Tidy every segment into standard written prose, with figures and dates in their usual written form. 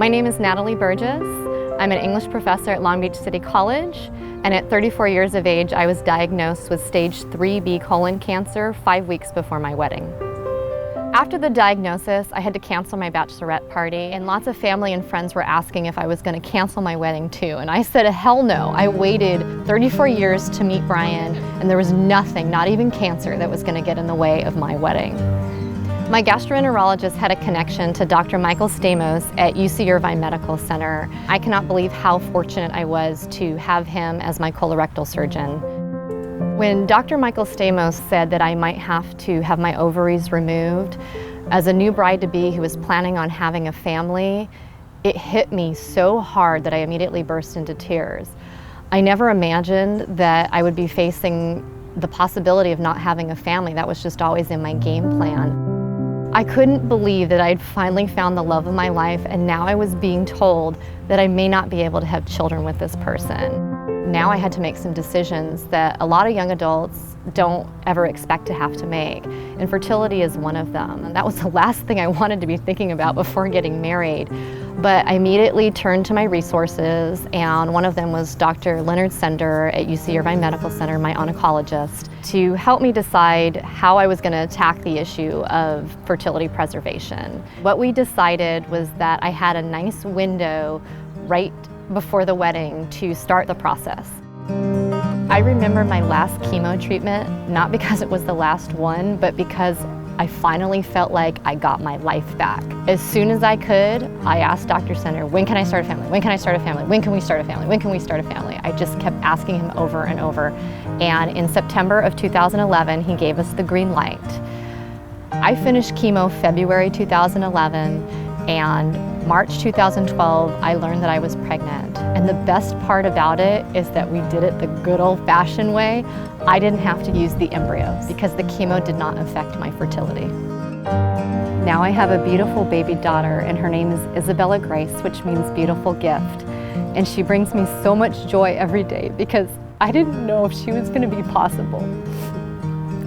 My name is Natalie Burgess. I'm an English professor at Long Beach City College, and at 34 years of age, I was diagnosed with stage 3B colon cancer 5 weeks before my wedding. After the diagnosis, I had to cancel my bachelorette party, and lots of family and friends were asking if I was going to cancel my wedding too, and I said, hell no. I waited 34 years to meet Brian, and there was nothing, not even cancer, that was going to get in the way of my wedding. My gastroenterologist had a connection to Dr. Michael Stamos at UC Irvine Medical Center. I cannot believe how fortunate I was to have him as my colorectal surgeon. When Dr. Michael Stamos said that I might have to have my ovaries removed, as a new bride-to-be who was planning on having a family, it hit me so hard that I immediately burst into tears. I never imagined that I would be facing the possibility of not having a family. That was just always in my game plan. I couldn't believe that I'd finally found the love of my life, and now I was being told that I may not be able to have children with this person. Now I had to make some decisions that a lot of young adults don't ever expect to have to make, and fertility is one of them. And that was the last thing I wanted to be thinking about before getting married. But I immediately turned to my resources, and one of them was Dr. Leonard Sender at UC Irvine Medical Center, my oncologist, to help me decide how I was going to attack the issue of fertility preservation. What we decided was that I had a nice window right before the wedding to start the process. I remember my last chemo treatment, not because it was the last one, but because I finally felt like I got my life back. As soon as I could, I asked Dr. Sender, when can I start a family? When can I start a family? When can we start a family? When can we start a family? I just kept asking him over and over. And in September of 2011, he gave us the green light. I finished chemo February 2011, and March 2012, I learned that I was pregnant. And the best part about it is that we did it the good old-fashioned way. I didn't have to use the embryos because the chemo did not affect my fertility. Now I have a beautiful baby daughter, and her name is Isabella Grace, which means beautiful gift. And she brings me so much joy every day because I didn't know if she was going to be possible.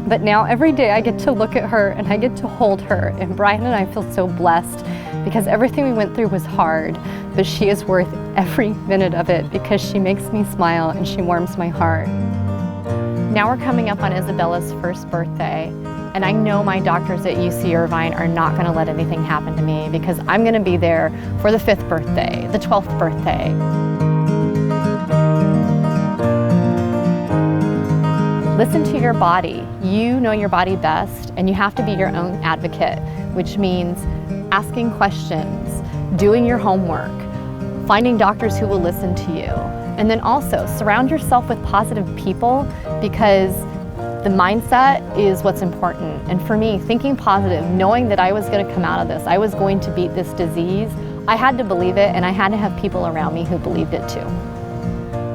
But now every day I get to look at her and I get to hold her, and Brian and I feel so blessed because everything we went through was hard, but she is worth every minute of it because she makes me smile and she warms my heart. Now we're coming up on Isabella's first birthday, and I know my doctors at UC Irvine are not going to let anything happen to me because I'm going to be there for the 5th birthday, the 12th birthday. Listen to your body. You know your body best, and you have to be your own advocate, which means asking questions, doing your homework, finding doctors who will listen to you, and then also surround yourself with positive people because the mindset is what's important. And for me, thinking positive, knowing that I was going to come out of this, I was going to beat this disease, I had to believe it, and I had to have people around me who believed it too.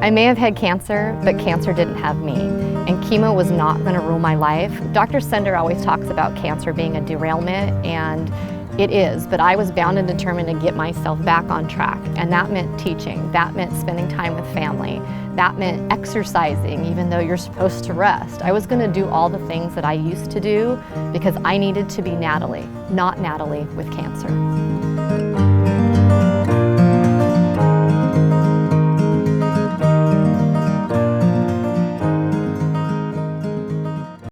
I may have had cancer, but cancer didn't have me, and chemo was not going to rule my life. Dr. Sender always talks about cancer being a derailment, and it is, but I was bound and determined to get myself back on track, and that meant teaching, that meant spending time with family, that meant exercising even though you're supposed to rest. I was going to do all the things that I used to do because I needed to be Natalie, not Natalie with cancer.